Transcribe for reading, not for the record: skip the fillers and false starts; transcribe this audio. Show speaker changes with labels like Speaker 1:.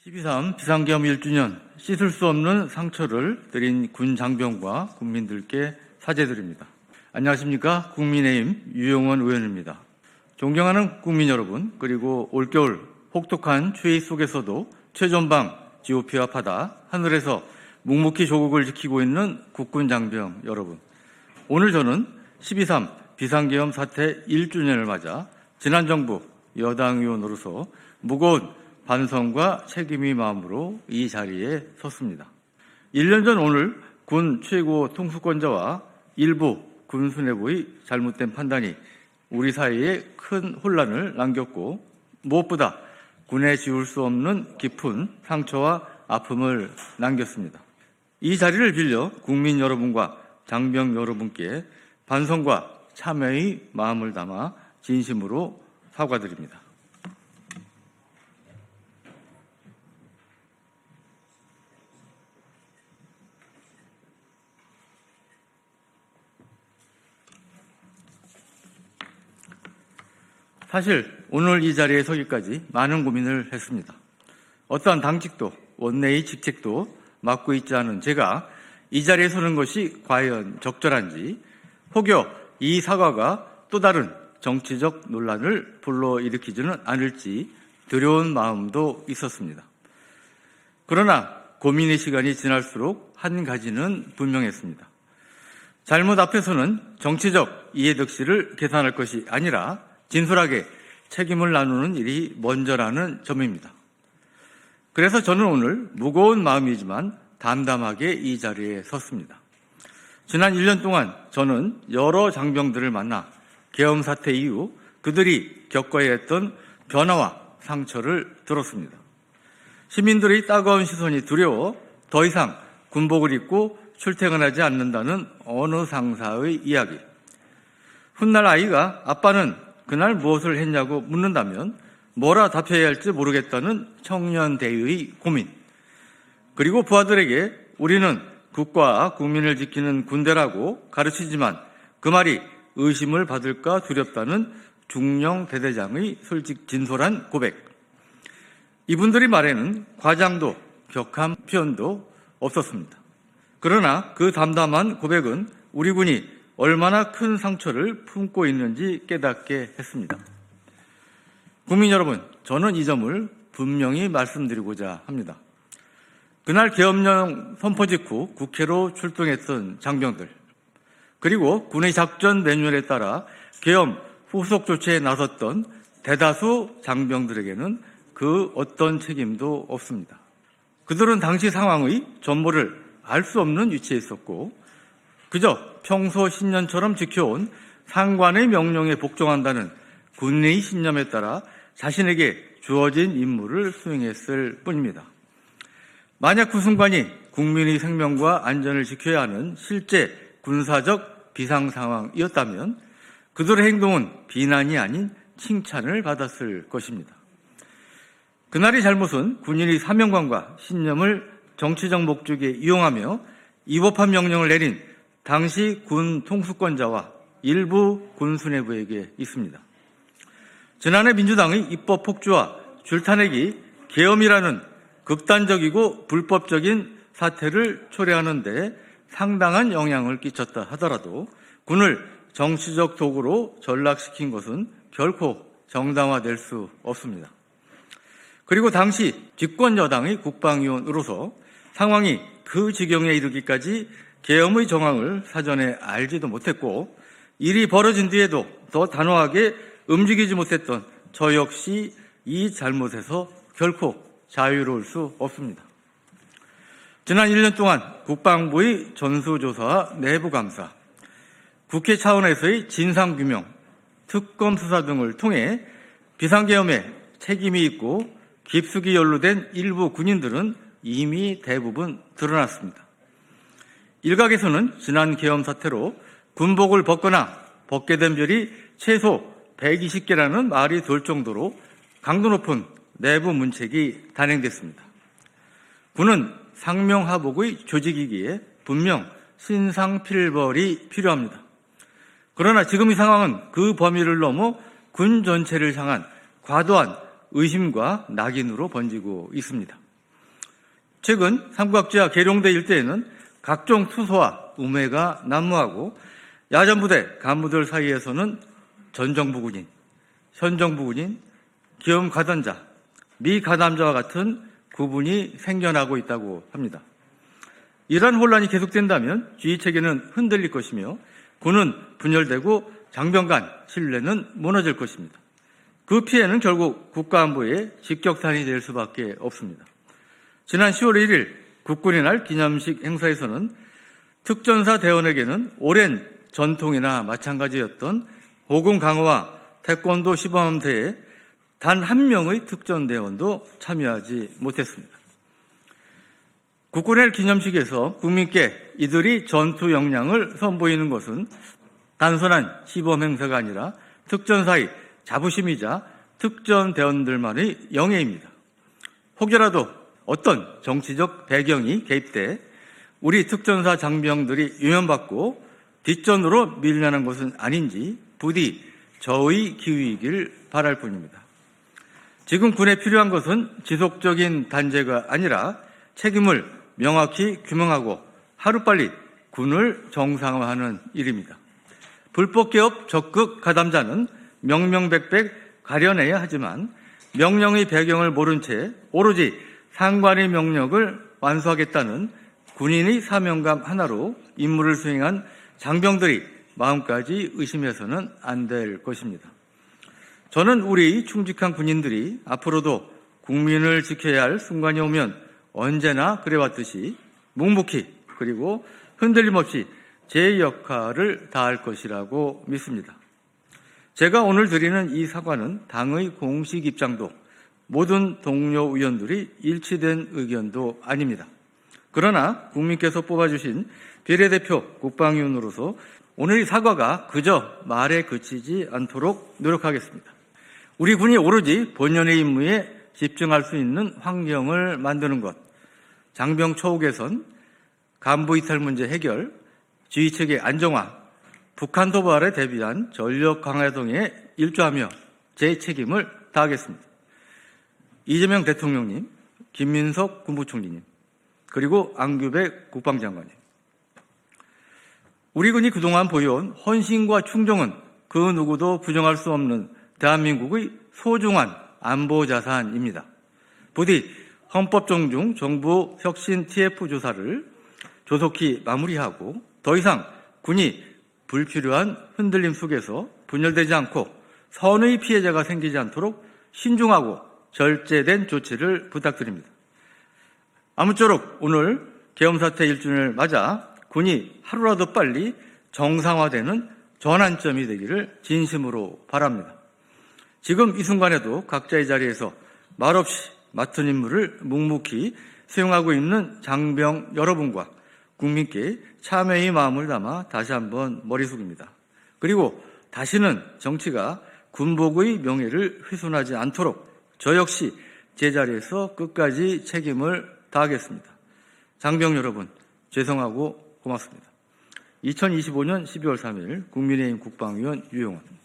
Speaker 1: 12.3 비상계엄 1주년 씻을 수 없는 상처를 드린 군 장병과 국민들께 사죄드립니다. 안녕하십니까. 국민의힘 유영원 의원입니다. 존경하는 국민 여러분, 그리고 올겨울 혹독한 추위 속에서도 최전방 GOP와 바다, 하늘에서 묵묵히 조국을 지키고 있는 국군 장병 여러분, 오늘 저는 12.3 비상계엄 사태 1주년을 맞아 지난 정부 여당 의원으로서 무거운 반성과 책임의 마음으로 이 자리에 섰습니다. 1년 전 오늘 군 최고 통수권자와 일부 군 수뇌부의 잘못된 판단이 우리 사이에 큰 혼란을 남겼고, 무엇보다 군에 지울 수 없는 깊은 상처와 아픔을 남겼습니다. 이 자리를 빌려 국민 여러분과 장병 여러분께 반성과 참회의 마음을 담아 진심으로 사과드립니다. 사실 오늘 이 자리에 서기까지 많은 고민을 했습니다. 어떠한 당직도 원내의 직책도 맡고 있지 않은 제가 이 자리에 서는 것이 과연 적절한지, 혹여 이 사과가 또 다른 정치적 논란을 불러일으키지는 않을지 두려운 마음도 있었습니다. 그러나 고민의 시간이 지날수록 한 가지는 분명했습니다. 잘못 앞에서는 정치적 이해득실을 계산할 것이 아니라 진솔하게 책임을 나누는 일이 먼저라는 점입니다. 그래서 저는 오늘 무거운 마음이지만 담담하게 이 자리에 섰습니다. 지난 1년 동안 저는 여러 장병들을 만나 계엄 사태 이후 그들이 겪어야 했던 변화와 상처를 들었습니다. 시민들의 따가운 시선이 두려워 더 이상 군복을 입고 출퇴근하지 않는다는 어느 상사의 이야기. 훗날 아이가 아빠는 그날 무엇을 했냐고 묻는다면 뭐라 답해야 할지 모르겠다는 청년대의 고민. 그리고 부하들에게 우리는 국가와 국민을 지키는 군대라고 가르치지만 그 말이 의심을 받을까 두렵다는 중령 대대장의 솔직 진솔한 고백. 이분들의 말에는 과장도 격한 표현도 없었습니다. 그러나 그 담담한 고백은 우리 군이 얼마나 큰 상처를 품고 있는지 깨닫게 했습니다. 국민 여러분, 저는 이 점을 분명히 말씀드리고자 합니다. 그날 계엄령 선포 직후 국회로 출동했던 장병들, 그리고 군의 작전 매뉴얼에 따라 계엄 후속 조치에 나섰던 대다수 장병들에게는 그 어떤 책임도 없습니다. 그들은 당시 상황의 전모를 알 수 없는 위치에 있었고 그저 평소 신념처럼 지켜온 상관의 명령에 복종한다는 군의 신념에 따라 자신에게 주어진 임무를 수행했을 뿐입니다. 만약 그 순간이 국민의 생명과 안전을 지켜야 하는 실제 군사적 비상 상황이었다면 그들의 행동은 비난이 아닌 칭찬을 받았을 것입니다. 그날의 잘못은 군인의 사명감과 신념을 정치적 목적에 이용하며 위법한 명령을 내린 당시 군 통수권자와 일부 군 수뇌부에게 있습니다. 지난해 민주당의 입법 폭주와 줄타내기, 계엄이라는 극단적이고 불법적인 사태를 초래하는 데 상당한 영향을 끼쳤다 하더라도 군을 정치적 도구로 전락시킨 것은 결코 정당화될 수 없습니다. 그리고 당시 집권 여당의 국방위원으로서 상황이 그 지경에 이르기까지 계엄의 정황을 사전에 알지도 못했고 일이 벌어진 뒤에도 더 단호하게 움직이지 못했던 저 역시 이 잘못에서 결코 자유로울 수 없습니다. 지난 1년 동안 국방부의 전수조사와 내부감사, 국회 차원에서의 진상규명, 특검 수사 등을 통해 비상계엄에 책임이 있고 깊숙이 연루된 일부 군인들은 이미 대부분 드러났습니다. 일각에서는 지난 계엄 사태로 군복을 벗거나 벗게 된 별이 최소 120개라는 말이 돌 정도로 강도 높은 내부 문책이 단행됐습니다. 군은 상명하복의 조직이기에 분명 신상필벌이 필요합니다. 그러나 지금 이 상황은 그 범위를 넘어 군 전체를 향한 과도한 의심과 낙인으로 번지고 있습니다. 최근 삼각지와 계룡대 일대에는 각종 수소와 우매가 난무하고 야전부대 간부들 사이에서는 전정부 군인, 현정부 군인, 기업 가담자, 미가담자와 같은 구분이 생겨나고 있다고 합니다. 이러한 혼란이 계속된다면 지휘체계는 흔들릴 것이며 군은 분열되고 장병 간 신뢰는 무너질 것입니다. 그 피해는 결국 국가안보에 직격탄이 될 수밖에 없습니다. 지난 10월 1일 국군의 날 기념식 행사에서는 특전사 대원에게는 오랜 전통이나 마찬가지였던 호군 강화와 태권도 시범대회에 단 한 명의 특전대원도 참여하지 못했습니다. 국군의 날 기념식에서 국민께 이들이 전투 역량을 선보이는 것은 단순한 시범 행사가 아니라 특전사의 자부심이자 특전대원들만의 영예입니다. 혹여라도 어떤 정치적 배경이 개입돼 우리 특전사 장병들이 유면받고 뒷전으로 밀려나는 것은 아닌지 부디 저의 기위이길 바랄 뿐입니다. 지금 군에 필요한 것은 지속적인 단죄가 아니라 책임을 명확히 규명하고 하루빨리 군을 정상화하는 일입니다. 불법 개업 적극 가담자는 명명백백 가려내야 하지만 명령의 배경을 모른 채 오로지 상관의 명령을 완수하겠다는 군인의 사명감 하나로 임무를 수행한 장병들이 마음까지 의심해서는 안 될 것입니다. 저는 우리 충직한 군인들이 앞으로도 국민을 지켜야 할 순간이 오면 언제나 그래왔듯이 묵묵히 그리고 흔들림 없이 제 역할을 다할 것이라고 믿습니다. 제가 오늘 드리는 이 사과는 당의 공식 입장도 모든 동료 의원들이 일치된 의견도 아닙니다. 그러나 국민께서 뽑아주신 비례대표 국방위원으로서 오늘 이 사과가 그저 말에 그치지 않도록 노력하겠습니다. 우리 군이 오로지 본연의 임무에 집중할 수 있는 환경을 만드는 것, 장병 처우 개선, 간부 이탈 문제 해결, 지휘체계 안정화, 북한 도발에 대비한 전력 강화 등에 일조하며 제 책임을 다하겠습니다. 이재명 대통령님, 김민석 국무총리님, 그리고 안규백 국방장관님. 우리 군이 그동안 보여온 헌신과 충정은 그 누구도 부정할 수 없는 대한민국의 소중한 안보자산입니다. 부디 헌법 존중 정부 혁신 TF 조사를 조속히 마무리하고 더 이상 군이 불필요한 흔들림 속에서 분열되지 않고 선의 피해자가 생기지 않도록 신중하고 절제된 조치를 부탁드립니다. 아무쪼록 오늘 계엄사태 1주년을 맞아 군이 하루라도 빨리 정상화되는 전환점이 되기를 진심으로 바랍니다. 지금 이 순간에도 각자의 자리에서 말없이 맡은 임무를 묵묵히 수행하고 있는 장병 여러분과 국민께 참회의 마음을 담아 다시 한번 머리 숙입니다. 그리고 다시는 정치가 군복의 명예를 훼손하지 않도록 저 역시 제 자리에서 끝까지 책임을 다하겠습니다. 장병 여러분, 죄송하고 고맙습니다. 2025년 12월 3일 국민의힘 국방위원 유영원.